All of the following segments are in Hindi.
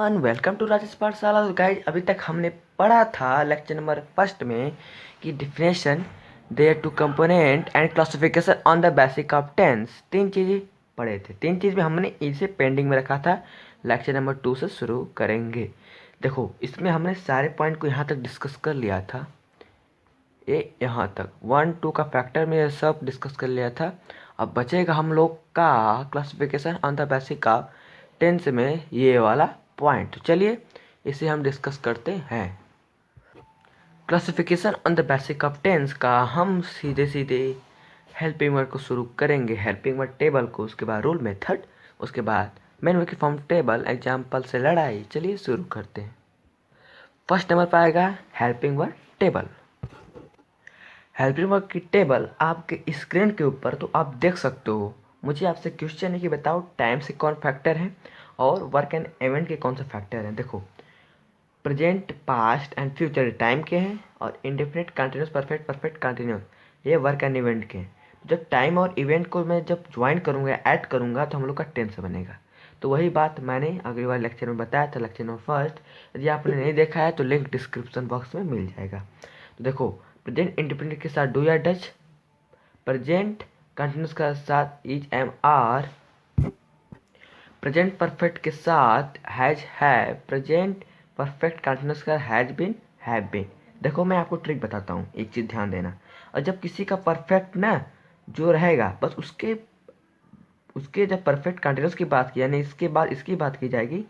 वेलकम टू राजेश पाठशाला। तो गाइज अभी तक हमने पढ़ा था लेक्चर नंबर फर्स्ट में कि definition, there two component and classification on the basic of tense. तीन चीज़ें पढ़े थे। तीन चीज़ में हमने इसे पेंडिंग में रखा था। लेक्चर नंबर 2 से शुरू करेंगे। देखो इसमें हमने सारे पॉइंट को यहाँ तक डिस्कस कर लिया था। ये यहाँ तक 1 2 का फैक्टर में ये सब डिस्कस कर लिया था। अब बचेगा हम लोग का classification on the basic of tense में ये वाला पॉइंट। तो चलिए इसे हम डिस्कस करते हैं। Classification on the basic of tense का हम सीधे सीधे हेल्पिंग वर्ड को शुरू करेंगे। हेल्पिंग वर्ड टेबल को, उसके बाद रूल मेथड, उसके बाद मेन वर्ड की फॉर्म टेबल, एग्जाम्पल से लड़ाई। चलिए शुरू करते हैं। फर्स्ट नंबर पर आएगा helping word table. Helping word की टेबल आपके स्क्रीन के ऊपर तो आप देख सकते हो। मुझे आपसे क्वेश्चन है कि बताओ टाइम से कौन फैक्टर है और वर्क एंड इवेंट के कौन से फैक्टर हैं। देखो present, past and future time के हैं और indefinite, continuous, perfect, perfect continuous ये वर्क एंड इवेंट के हैं। जब टाइम और इवेंट को मैं जब ज्वाइन करूँगा, ऐड करूँगा तो हम लोग का टेंस बनेगा। तो वही बात मैंने अगली बार लेक्चर में बताया था, लेक्चर नंबर फर्स्ट। यदि आपने नहीं देखा है तो लिंक डिस्क्रिप्शन बॉक्स में मिल जाएगा। तो देखो प्रेजेंट इंडिपेंडेंट के साथ डू या डच, प्रेजेंट कंटिन्यूस के साथ is am are, present perfect के साथ हैज है, प्रेजेंट परफेक्ट कंटिन्यूस का हैज बीन, हैव बीन। देखो मैं आपको ट्रिक बताता हूँ, एक चीज़ ध्यान देना। और जब किसी का परफेक्ट ना जो रहेगा, बस उसके उसके जब परफेक्ट कंटिन्यूस की बात की, यानी इसके बाद इसकी बात की जाएगी,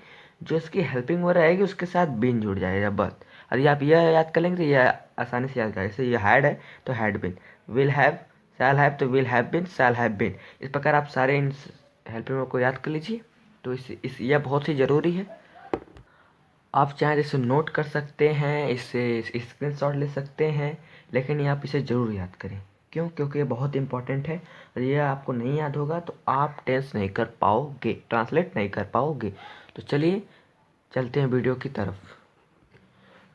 जो इसकी हेल्पिंग वर्ड रहेगी उसके साथ बीन जुड़ जाएगा बस। यदि आप यह याद कर लेंगे तो यह आसानी से याद करें। जैसे ये हैड है तो had been, will have, shall have तो will have been, shall have been. इस प्रकार आप सारे इन हेल्पिंग वर्ड को याद कर लीजिए। तो इस यह बहुत ही ज़रूरी है। आप चाहें तो इसे नोट कर सकते हैं, इससे स्क्रीनशॉट ले सकते हैं, लेकिन ये आप इसे ज़रूर याद करें। क्यों? क्योंकि ये बहुत इंपॉर्टेंट है। और ये आपको नहीं याद होगा तो आप टेंस नहीं कर पाओगे, ट्रांसलेट नहीं कर पाओगे। तो चलिए चलते हैं वीडियो की तरफ।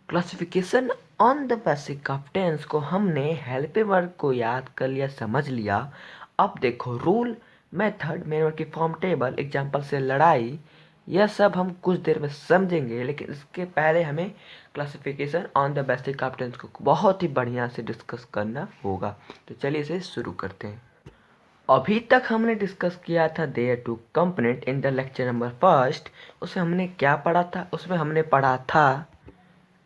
Classification on the basic of tense को हमने हेल्पिंग वर्ब को याद कर लिया, समझ लिया। अब देखो रूल, मेथड, मेन वर्ब की फॉर्म, टेबल, एग्जाम्पल से लड़ाई, यह सब हम कुछ देर में समझेंगे। लेकिन इसके पहले हमें classification on the basic of tense को बहुत ही बढ़िया से डिस्कस करना होगा। तो चलिए इसे शुरू करते हैं। अभी तक हमने डिस्कस किया था there two component in the lecture number first. उसमें हमने क्या पढ़ा था? उसमें हमने पढ़ा था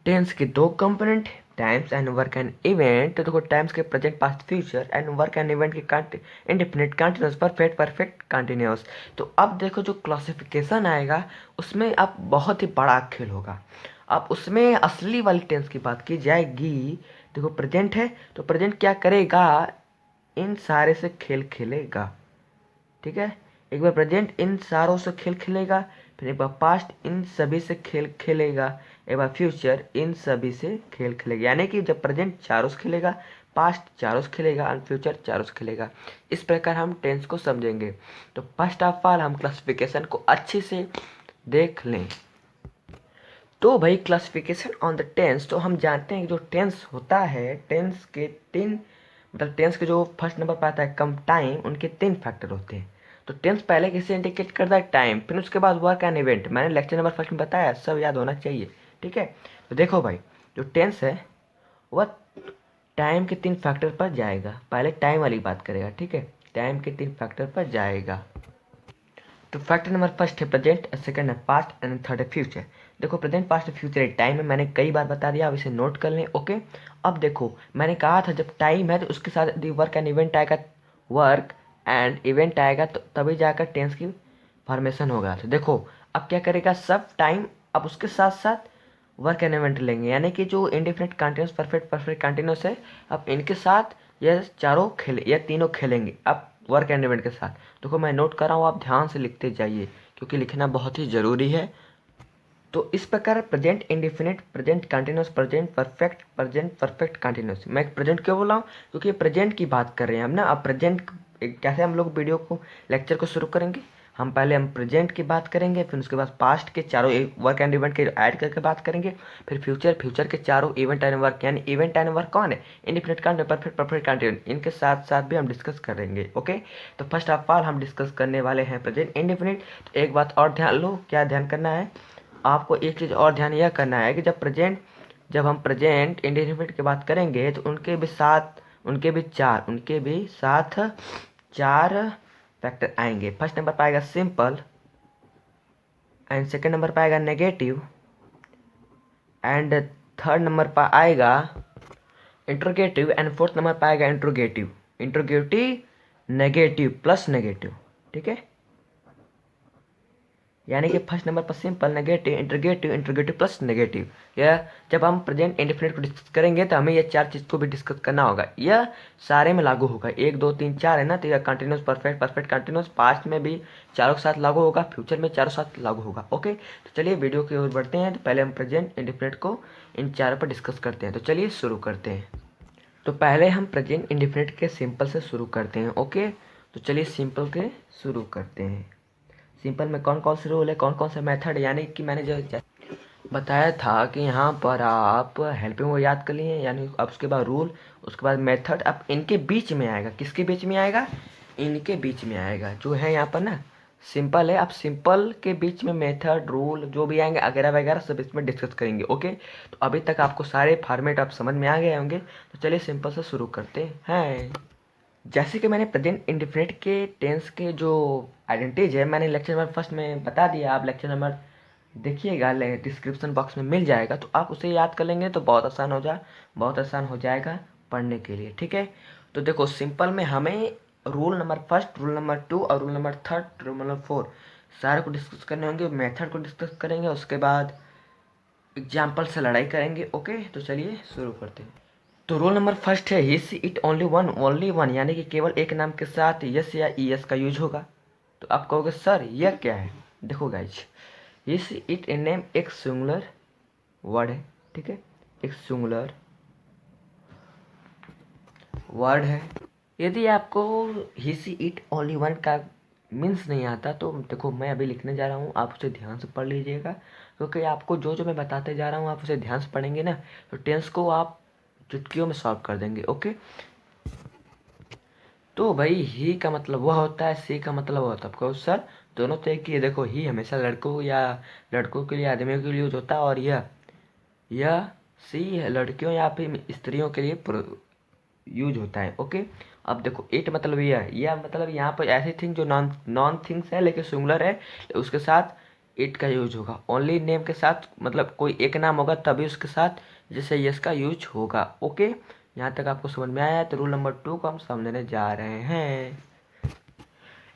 टेंस के दो component, times and work and event. तो देखो टाइम्स के present, past, future, and work and event के indefinite, continuous, perfect, perfect continuous. तो अब देखो जो क्लासिफिकेशन आएगा उसमें अब बहुत ही बड़ा खेल होगा। अब उसमें असली वाली टेंस की बात की जाएगी। देखो प्रेजेंट है तो प्रेजेंट क्या करेगा, इन सारे से खेल खेलेगा। ठीक है, एक बार प्रेजेंट इन सारों से खेल खेलेगा, फिर एक बार पास्ट इन सभी से खेल खेलेगा, एक बार फ्यूचर इन सभी से खेल खेलेगा। यानी कि जब प्रेजेंट चारों से खेलेगा, पास्ट चारों से खेलेगा और फ्यूचर चारों से खेलेगा। इस प्रकार हम टेंस को समझेंगे। तो फर्स्ट ऑफ ऑल हम क्लासिफिकेशन को अच्छे से देख लें। तो भाई क्लासिफिकेशन ऑन द टेंस, तो हम जानते हैं कि जो टेंस होता है, टेंस के तीन, मतलब टेंस के जो फर्स्ट नंबर पर आता है कम टाइम, उनके तीन फैक्टर होते हैं। तो टेंस पहले किसे इंडिकेट करता है? टाइम। फिर उसके बाद वर्क एंड इवेंट, मैंने लेक्चर नंबर फर्स्ट में बताया, सब याद होना चाहिए। ठीक है, तो देखो भाई जो टेंस है वह टाइम के तीन फैक्टर पर जाएगा। पहले टाइम वाली बात करेगा, ठीक है, टाइम के तीन फैक्टर पर जाएगा। तो फैक्टर नंबर फर्स्ट है प्रेजेंट, सेकंड है पास्ट एंड थर्ड है फ्यूचर। देखो प्रेजेंट, पास्ट, फ्यूचर टाइम में मैंने कई बार बता दिया, अब इसे नोट कर लें। ओके, अब देखो मैंने कहा था जब टाइम है तो उसके साथ यदि वर्क एंड इवेंट आएगा, वर्क एंड इवेंट आएगा तो तभी जाकर टेंस की फॉर्मेशन होगा। तो देखो अब क्या करेगा, सब टाइम अब उसके साथ साथ वर्क एंड इवेंट लेंगे, यानी कि जो indefinite, continuous, perfect, perfect continuous है, अब इनके साथ ये चारों खेले, ये तीनों खेलेंगे अब वर्क एंड इवेंट के साथ। देखो मैं नोट कर रहा हूँ, आप ध्यान से लिखते जाइए क्योंकि लिखना बहुत ही ज़रूरी है। तो इस प्रकार present indefinite, present continuous, present perfect continuous. मैं प्रेजेंट क्यों बोला हूँ? क्योंकि प्रेजेंट की बात कर रहे हैं हम ना। अब प्रेजेंट कैसे हम लोग वीडियो को, लेक्चर को शुरू करेंगे, हम पहले हम प्रेजेंट की बात करेंगे, फिर उसके बाद पास्ट के चारों वर्क एंड इवेंट के ऐड करके बात करेंगे, फिर फ्यूचर, फ्यूचर के चारों इवेंट एंड वर्क, यानी इवेंट एंड वर्क कौन है? Indefinite, continuous, perfect, perfect continuous, इनके साथ साथ भी हम डिस्कस करेंगे। ओके, तो फर्स्ट ऑफ ऑल हम डिस्कस करने वाले हैं प्रेजेंट इंडिफिनिट। तो एक बात और ध्यान लो, क्या ध्यान करना है? आपको एक चीज़ और ध्यान यह करना है कि जब हम प्रेजेंट इंडेफिनिट की बात करेंगे तो उनके भी साथ चार फैक्टर आएंगे। फर्स्ट नंबर पर आएगा सिंपल, एंड सेकंड नंबर पर आएगा नेगेटिव, एंड थर्ड नंबर पर आएगा इंट्रोगेटिव, एंड फोर्थ नंबर पर आएगा इंट्रोगेटिव नेगेटिव प्लस नेगेटिव। ठीक है, यानी कि फर्स्ट नंबर पर simple, negative, interrogative, interrogative plus negative. यह जब हम प्रेजेंट इंडेफिनिट को डिस्कस करेंगे तो हमें यह चार चीज़ को भी डिस्कस करना होगा। यह सारे में लागू होगा, 1 2 3 4 है ना, तो यह continuous, perfect, perfect continuous, past में भी चारों के साथ लागू होगा, फ्यूचर में चारों साथ लागू होगा। ओके, तो चलिए वीडियो की ओर बढ़ते हैं। तो पहले हम प्रेजेंट इंडेफिनिट को इन चारों पर डिस्कस करते हैं। तो चलिए शुरू करते हैं। तो पहले हम प्रेजेंट इंडेफिनिट के सिंपल से शुरू करते हैं। ओके, तो चलिए सिंपल के शुरू करते हैं। सिंपल में कौन कौन से रूल है, कौन कौन से मेथड, यानी कि मैंने जो बताया था कि यहाँ पर आप हेल्पिंग को याद कर लिए, यानी अब उसके बाद रूल, उसके बाद मेथड, अब इनके बीच में आएगा। किसके बीच में आएगा? इनके बीच में आएगा, जो है यहाँ पर ना सिंपल है। अब सिंपल के बीच में मेथड, रूल जो भी आएंगे वगैरह वगैरह सब इसमें डिस्कस करेंगे। ओके, तो अभी तक आपको सारे फॉर्मेट आप समझ में आ गए होंगे। तो चलिए सिंपल से शुरू करते हैं। जैसे कि मैंने प्रेजेंट इंडेफिनिट के टेंस के जो आइडेंटिटीज है मैंने लेक्चर नंबर फर्स्ट में बता दिया। आप लेक्चर नंबर देखिएगा, डिस्क्रिप्शन बॉक्स में मिल जाएगा, तो आप उसे याद कर लेंगे तो बहुत आसान हो जाएगा पढ़ने के लिए। ठीक है, तो देखो सिंपल में हमें rule number first, rule number two और rule number third, rule number four सारे को डिस्कस करने होंगे। मेथड को डिस्कस करेंगे, उसके बाद एग्जाम्पल से लड़ाई करेंगे। ओके, तो चलिए शुरू करते हैं। तो रोल नंबर फर्स्ट है ही सी इट ओनली वन, यानी कि केवल एक नाम के साथ यस या ई एस का यूज होगा। तो आप कहोगे सर यह क्या है? देखो guys, he see it a name एक सिंगुलर वर्ड है। ठीक है, एक सिंगुलर वर्ड है। यदि आपको ही सी इट ओनली वन का मीन्स नहीं आता तो देखो मैं अभी लिखने जा रहा हूँ, आप उसे ध्यान से पढ़ लीजिएगा, क्योंकि आपको जो जो मैं बताते जा रहा हूँ आप उसे ध्यान से पढ़ेंगे ना तो टेंस को आप चुटकियों में सॉल्व कर देंगे। ओके, तो भाई ही का मतलब वह होता है, सी का मतलब वह होता है। आपको सर दोनों तो एक ही है। देखो ही हमेशा लड़कों के लिए, आदमियों के लिए यूज होता है, और यह सी लड़कियों या फिर स्त्रियों के लिए यूज होता है। ओके, अब देखो इट मतलब यह मतलब यहाँ पर ऐसी थिंग जो नॉन नॉन थिंग्स है लेकिन सिंगुलर है, उसके साथ इट का यूज होगा। ओनली नेम के साथ मतलब कोई एक नाम होगा तभी उसके साथ जैसे यस का यूज होगा। ओके, यहाँ तक आपको समझ में आया? तो रूल नंबर टू को हम समझने जा रहे हैं।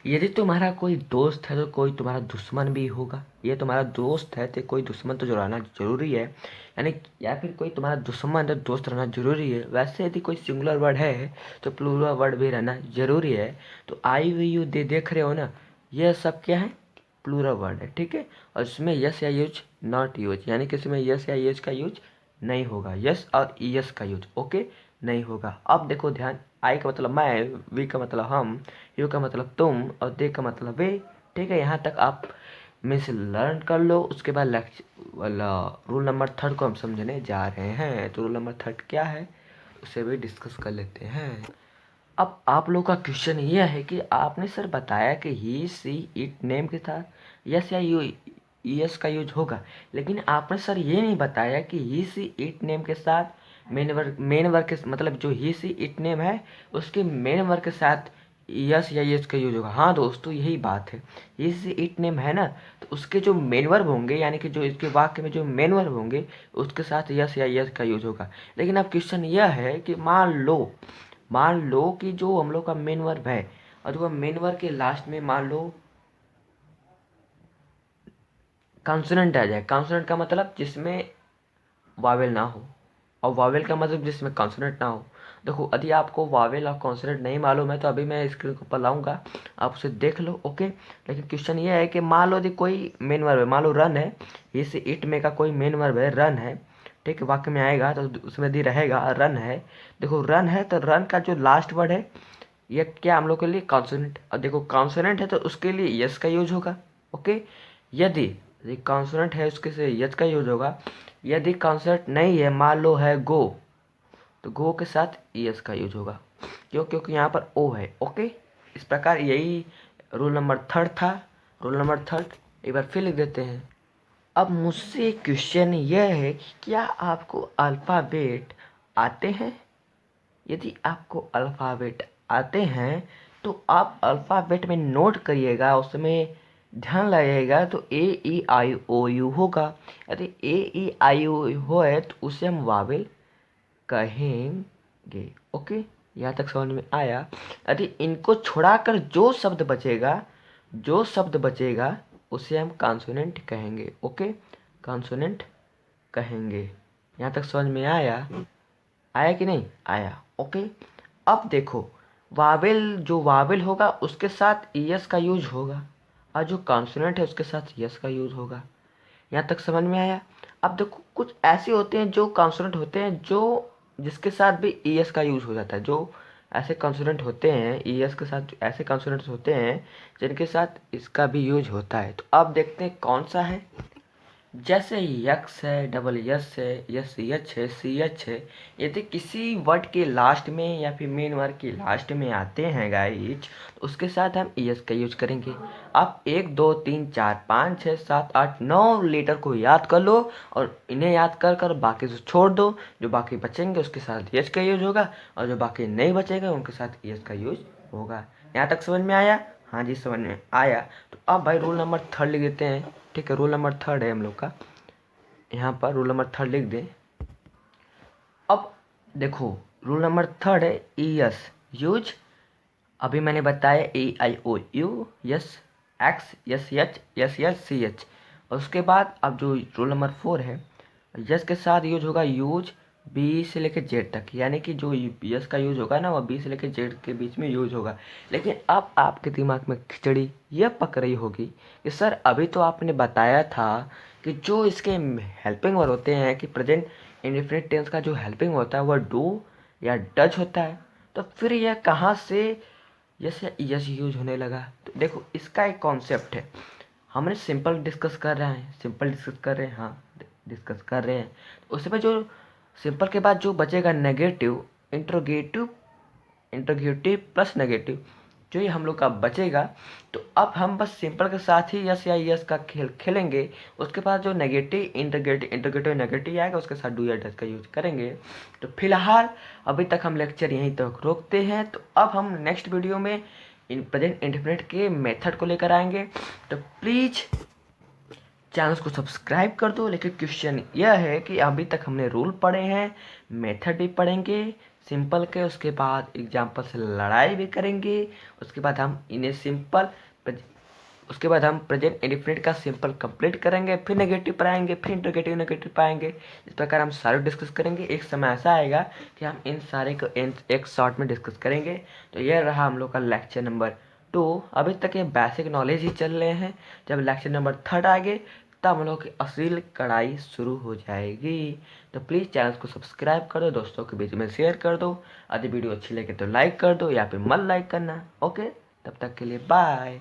यदि तुम्हारा कोई दोस्त है तो कोई तुम्हारा दुश्मन भी होगा। ये तुम्हारा दोस्त है तो कोई दुश्मन तो रहना जरूरी है, यानी या फिर कोई तुम्हारा दुश्मन है दोस्त रहना जरूरी है। वैसे यदि कोई सिंगुलर वर्ड है तो प्लूरल वर्ड भी रहना जरूरी है। तो आई वी यू दे देख रहे हो ना, यह सब क्या है? प्लूरल वर्ड है। ठीक है, और इसमें यस या यूज नॉट यूज, यानी कि इसमें यस या यूज का यूज नहीं होगा। यस और यस का यूज ओके नहीं होगा। अब देखो ध्यान, आई का मतलब मैं, वी का मतलब हम, यू का मतलब तुम, और दे का मतलब वे। ठीक है, यहाँ तक आप में से लर्न कर लो। उसके बाद रूल नंबर थर्ड को हम समझने जा रहे हैं। तो रूल नंबर थर्ड क्या है उसे भी डिस्कस कर लेते हैं। अब आप लोग का क्वेश्चन ये है कि आपने सर बताया कि ही सी इट नेम के साथ यस या यू यस का यूज होगा, लेकिन आपने सर ये नहीं बताया कि ही सी इट नेम के साथ मेन वर्ग के मतलब जो ही सी इट नेम है उसके मेन वर्ग के साथ यस या यस का यूज होगा। हाँ दोस्तों, यही बात है। ही सी इट नेम है ना, तो उसके जो मेन वर्ब होंगे, यानी कि जो इसके वाक्य में जो मेन वर्ब होंगे उसके साथ यस या यस का यूज होगा। लेकिन अब क्वेश्चन यह है कि मान लो कि जो हम लोग का मेन वर्ब है और वो मेन वर्ब के लास्ट में मान लो कॉन्सोनेंट आ जाए। कॉन्सोनेंट का मतलब जिसमें वावेल ना हो, और वावेल का मतलब जिसमें कॉन्सोनेंट ना हो। देखो यदि आपको वावेल और कॉन्सोनेंट नहीं मालूम है तो अभी मैं स्क्रीन को ऊपर लाऊंगा, आप उसे देख लो। ओके, लेकिन क्वेश्चन ये है कि मान लो यदि कोई मेन वर्ब है, मान लो रन है, इस इट में का कोई मेन वर्ब है रन है। ठीक है, वाक्य में आएगा तो उसमें यदि रहेगा रन है। देखो रन है तो रन का जो लास्ट वर्ड है ये क्या हम लोग के लिए कॉन्सोनेंट, और देखो कॉन्सोनेंट है तो उसके लिए यस का यूज होगा। ओके, यदि यदि कॉन्सोनेंट है उसके से यस का यूज होगा। यदि कॉन्सोनेंट नहीं है, मान लो है गो, तो गो के साथ यस का यूज होगा। क्यों? क्योंकि यहाँ पर ओ है। ओके, इस प्रकार यही रूल नंबर थर्ड था। रूल नंबर थर्ड एक बार फिर लिख देते हैं। अब मुझसे क्वेश्चन यह है कि क्या आपको अल्फ़ाबेट आते हैं? यदि आपको अल्फ़ाबेट आते हैं तो आप अल्फ़ाबेट में नोट करिएगा, उसमें ध्यान लगाइएगा। तो ए ई आई ओ यू होगा। यदि ए ई आई ओ यू हो है तो उसे हम वावेल कहेंगे। ओके, यहाँ तक समझ में आया? यदि इनको छोड़ाकर जो शब्द बचेगा उसे हम कॉन्सोनेंट कहेंगे। ओके, कॉन्सोनेंट कहेंगे। यहाँ तक समझ में आया? आया कि नहीं आया? ओके, अब देखो, जो वावेल होगा उसके साथ ईएस का यूज होगा, और जो कॉन्सोनेंट है उसके साथ यस का यूज होगा। यहाँ तक समझ में आया? अब देखो, कुछ ऐसे होते हैं जो कॉन्सोनेंट होते हैं जो जिसके साथ भी ईएस का यूज हो जाता है। जो ऐसे कॉन्सोनेंट होते हैं ईएस के साथ, ऐसे कॉन्सोनेंट्स होते हैं जिनके साथ इसका भी यूज होता है। तो अब देखते हैं कौन सा है। जैसे यक्स है, डबल यस है, यस एच है, सी एच है। यदि किसी वर्ड के लास्ट में या फिर मेन वर्ड के लास्ट में आते हैं गाइज, तो उसके साथ हम एस का यूज करेंगे। आप 1 2 3 4 5 6 7 8 9 लेटर को याद कर लो, और इन्हें याद कर कर बाकी से छोड़ दो। जो बाकी बचेंगे उसके साथ एस का यूज होगा, और जो बाकी नहीं बचेगा उनके साथ एस का यूज होगा। यहाँ तक समझ में आया? हाँ जी, समझ में आया। तो अब भाई रूल नंबर 3 लिख देते हैं। ठीक है, रूल नंबर 3 है हम लोग का। यहाँ पर रूल नंबर 3 लिख दें। अब देखो, रूल नंबर 3 है ई एस यूज। अभी मैंने बताया A I O U, S X, S H, S H, C H. और उसके बाद अब जो रूल नंबर 4 है, यस के साथ यूज होगा यूज बी से लेकर जेड तक। यानी कि जो यस का यूज होगा ना, वह बी से लेकर जेड के बीच में यूज होगा। लेकिन अब आपके दिमाग में खिचड़ी यह पक रही होगी कि सर अभी तो आपने बताया था कि जो इसके हेल्पिंग वर्ब होते हैं, कि प्रेजेंट इंडेफिनिट टेंस का जो हेल्पिंग होता है वह डू या डज होता है, तो फिर यह कहाँ से यस या यस यूज होने लगा? तो देखो, इसका एक कॉन्सेप्ट है। हमने सिंपल डिस्कस कर रहे हैं, हाँ डिस्कस कर रहे हैं। तो उसमें जो सिंपल के बाद जो बचेगा negative, interrogative, interrogative plus negative, जो ये हम लोग का बचेगा। तो अब हम बस सिंपल के साथ ही यस या यस का खेल खेलेंगे। उसके बाद जो नेगेटिव, इंट्रोगेटिव नेगेटिव आएगा उसके साथ डू या डज का यूज करेंगे। तो फिलहाल अभी तक हम लेक्चर यहीं तक रोकते हैं। तो अब हम नेक्स्ट वीडियो में इन प्रेजेंट इंडेफिनिट के मेथड को लेकर आएंगे। तो प्लीज़ चैनल को सब्सक्राइब कर दो। लेकिन क्वेश्चन यह है कि अभी तक हमने रूल पढ़े हैं, मेथड भी पढ़ेंगे सिंपल के, उसके बाद एग्जाम्पल से लड़ाई भी करेंगे। उसके बाद हम इन्हें उसके बाद हम प्रेजेंट इंडेफिनिट का सिंपल कंप्लीट करेंगे, फिर नेगेटिव पर आएंगे, फिर इंट्रोगेटिव नेगेटिव पाएंगे। इस प्रकार हम सारे डिस्कस करेंगे। एक समय ऐसा आएगा कि हम इन सारे को एक शॉर्ट में डिस्कस करेंगे। तो यह रहा हम लोग का लेक्चर नंबर 2। अभी तक ये बेसिक नॉलेज ही चल रहे हैं। जब लेक्चर नंबर 3 आएंगे तब हम लोग की असली कढ़ाई शुरू हो जाएगी। तो प्लीज़ चैनल को सब्सक्राइब कर दो, दोस्तों के बीच में शेयर कर दो। यदि वीडियो अच्छी लगे तो लाइक कर दो, या फिर मत लाइक करना। ओके, तब तक के लिए बाय।